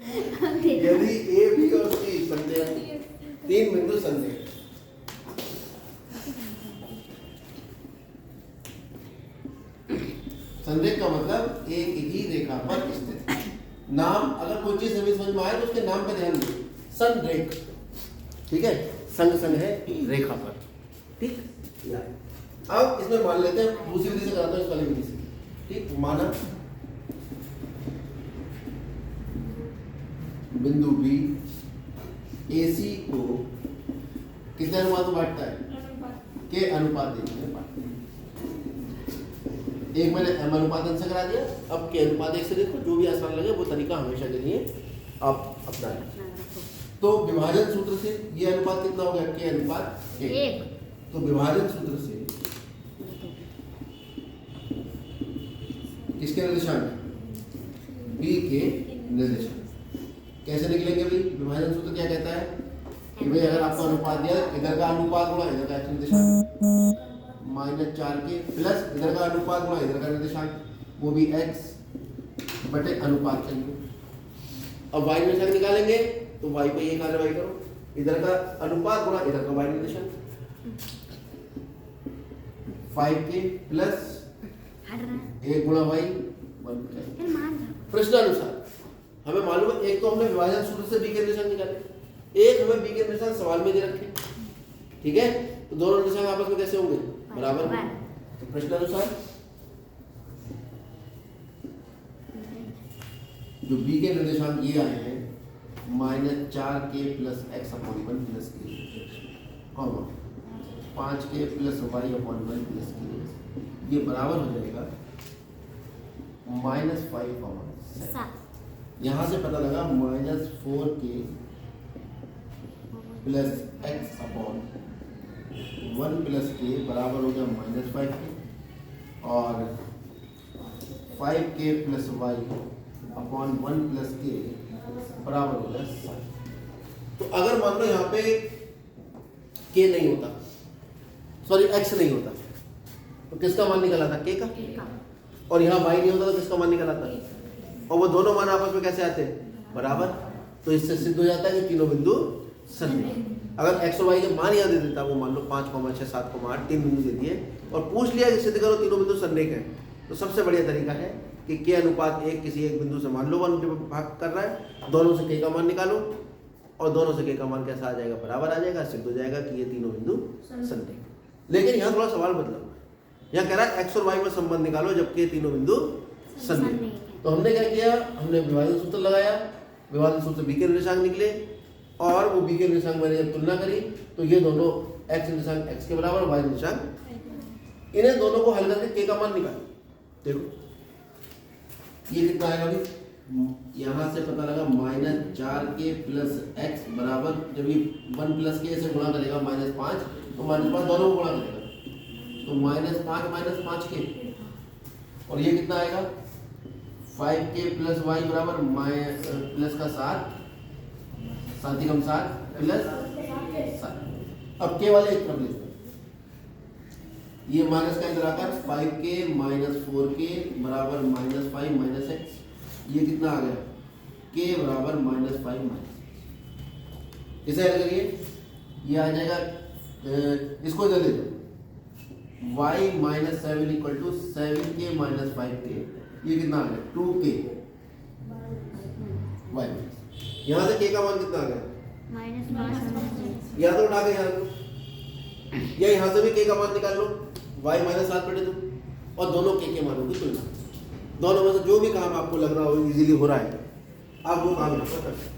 यदि A B और सी संदेह, तीन बिंदु संदेह, संदेह का मतलब एक ही रेखा पर स्थित। नाम अगर कोई चीज हमें समझ में आए तो उसके नाम पे ध्यान दें, संरेख, ठीक है, संग संग है रेखा पर, ठीक। अब इसमें मान लेते हैं, दूसरी विधि से कराता हूं, इस वाली विधि से, ठीक। माना बिंदु बी AC को कितने अनुपात में बांटता है, के अनुपात देखिए बांटते हैं। एक मैंने m अनुपात n से करा दिया, अब के अनुपात 1 से देखो, जो भी आसान लगे वो तरीका हमेशा के लिए आप अपनाएं। तो विभाजन सूत्र से ये अनुपात कितना हो गया, के अनुपात 1। तो विभाजन सूत्र से किसके निर्देशांक, b के निर्देशांक कैसे निकलेंगे भाई। विभाजन सूत्र क्या कहता है कि भाई अगर आपको अनुपात दिया, इधर का अनुपात गुणा इधर का निर्देशांक -4 के प्लस इधर का अनुपात गुणा इधर का निर्देशांक, वो भी x बटे अनुपात चाहिए। अब y निर्देशांक निकालेंगे तो y पे ये कार्रवाई करो, इधर का अनुपात गुणा इधर का y निर्देशांक, 5k प्लस 1 गुणा y 1। प्रश्नानुसार हमें मालूम है, एक तो हमने विभाजन सूत्र से b के निर्देशांक निकाले, एक हमें b के निर्देशांक सवाल में दे रखे, ठीक है। तो दोनों निर्देशांक आपस में कैसे होंगे, बराबर। तो प्रश्नानुसार जो b के निर्देशांक ये आए हैं -4k plus x/1 plus k, 5k plus y/1 plus k, ये बराबर हो जाएगा -5/7। यहाँ से पता लगा -4k plus x/1 plus k बराबर हो गया -5k, और 5k plus y/1 plus k बराबर हो गया 7। तो अगर मान लो यहाँ पे k नहीं होता, सॉरी x नहीं होता, तो किसका मान निकला था, k का, और यहाँ y नहीं होता तो किसका मान निकला था, और वो दोनों मान आपस में कैसे आते हैं, बराबर। तो इससे सिद्ध हो जाता है कि तीनों बिंदु संरेख। अगर x और y के मान यहाँ दे देता, वो मान लो 5, 6, 7, 8 तीन बिंदु दे दिए और पूछ लिया कि सिद्ध करो तीनों बिंदु संरेख है, तो सबसे बढ़िया तरीका है कि k अनुपात 1 किसी एक बिंदु से मान लो 1 भाग कर रहा है, दोनों से k का मान निकालो और दोनों से k का मान कैसा आ जाएगा, बराबर आ जाएगा, सिद्ध हो जाएगा कि ये तीनों बिंदु संरेख। लेकिन यहाँ थोड़ा सवाल बदला हुआ है, यहाँ कह रहा है x और y में संबंध निकालो जबकि ये तीनों बिंदु संरेख। तो हमने क्या किया, हमने विभाजन सूत्र लगाया, विभाजन सूत्र b के निर्देशांक निकले, और वो b के निर्देशांक मैंने जब तुलना करी तो ये दोनों x निर्देशांक x के बराबर, y निर्देशांक, इन्हें दोनों को हल करके k का मान निकाल। देखो ये कितना आएगा अभी, यहाँ से पता लगा -4k प्लस x बराबर, जब ये 1 प्लस k से गुणा करेगा -5, तो -5 दोनों को गुणा करेगा, तो -5 -5k, और ये कितना आएगा 5k प्लस y बराबर प्लस का 7, 7 ही कम 7 प्लस 7। अब k वाले एक तरफ लेते हैं, ये माइनस का इधर आकर 5k माइनस 4k बराबर -5 माइनस x, ये कितना आ गया, k बराबर -5 माइनस। इसे हल करिए, ये आ जाएगा, इसको इधर ले दो, y minus 7 equal to 7k minus 5k, ये कितना आ गया 2k y। यहाँ से k का मान कितना आ गया, यहाँ तो उठा के या यहाँ से भी k का मान निकाल लो, y -7/2, और दोनों k के मानों की तुलना, दोनों में से जो भी काम आपको लग रहा हो इजीली हो रहा है, आप वो काम यहाँ पर कर सकते हैं।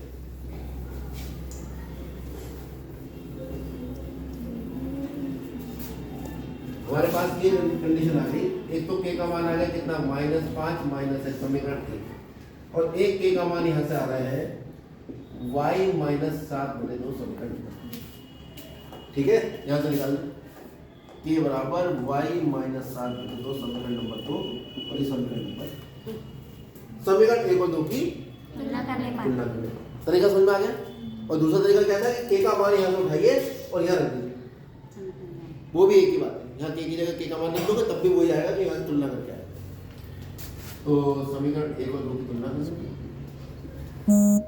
हमारे पास ये कंडीशन आ गई, एक तो k का मान आ गया कितना -5 माइनस x, समीकरण 1, और एक k का मान यहाँ से आ रहा है y -7/2 समीकरण, ठीक है। यहाँ से निकाल k बराबर y -7/2 समीकरण नंबर 2, और ये समीकरण नंबर, समीकरण 1 और 2 की तुलना करने तरीका समझ में आ गया। और दूसरा तरीका क्या था कि k का मान यहाँ से उठाइए और यहाँ रख दीजिए, वो भी एक ही बात है, यहाँ k की जगह k का मान लिख दोगे तब भी वही आएगा कि यहाँ तुलना करके आएगा। तो समीकरण 1 और 2 की तुलना कर सकते हैं। करिए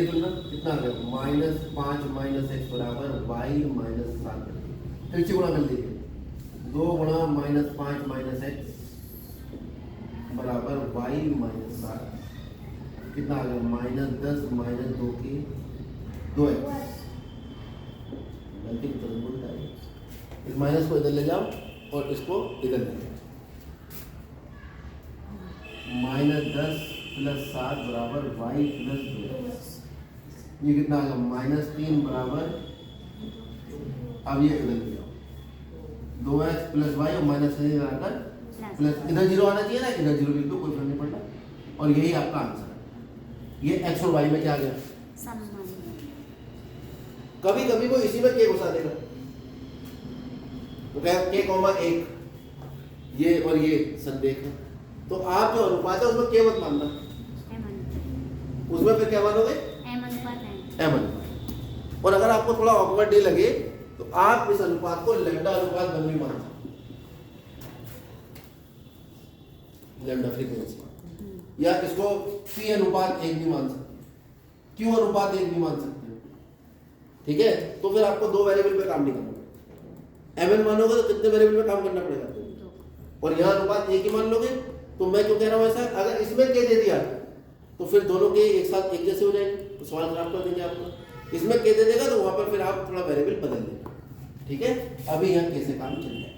तुलना कितना आ गया -5 माइनस एक्स बराबर वाई माइनस 7। फिर से गुणा कर लीजिए 2 गुणा -5 माइनस एक्स बराबर वाई माइनस 7 कितना आ गया -10 माइनस 2 की 2x। गलती तुरंत बोलता है इस माइनस को इधर ले जाओ और इसको इधर ले जाओ -10 + 7 बराबर वाई प्लस 2x। ये कितना आ गया -3 बराबर अब ये इधर ले जाओ 2x + y और माइनस से आकर प्लस इधर 0 आना चाहिए ना, इधर 0 लिख दो कोई फर्क नहीं पड़ता। और यही आपका आंसर है। ये x और y में क्या आ गया कभी कभी वो इसी में k घुसा देगा तो क्या k, 1 ये और ये संदेह है। तो आप जो अनुपात है उसमें k मत मानना, उसमें फिर क्या मानोगे m अनुपात। और अगर आपको थोड़ा ऑकवर्ड डे लगे तो आप इस अनुपात को लैम्डा अनुपात बन भी मान सकते, लैम्डा फ्रीक्वेंसी, या इसको p अनुपात 1 भी मान सकते, q अनुपात 1 भी मान सकते हो। ठीक है, तो फिर आपको 2 वेरिएबल पे काम नहीं करना। mn मानोगे तो कितने वेरिएबल पे काम करना पड़ेगा, और यहाँ अनुपात 1 ही मान लोगे। तो मैं क्यों कह रहा हूँ ऐसा, अगर इसमें k दे दिया तो फिर दोनों के एक साथ एक जैसे हो जाएंगे, तो सवाल खराब कर देंगे आपको। इसमें k दे देगा तो वहां पर फिर आप थोड़ा वेरिएबल बदल देंगे। ठीक है, अभी यहाँ k से काम चल जाए।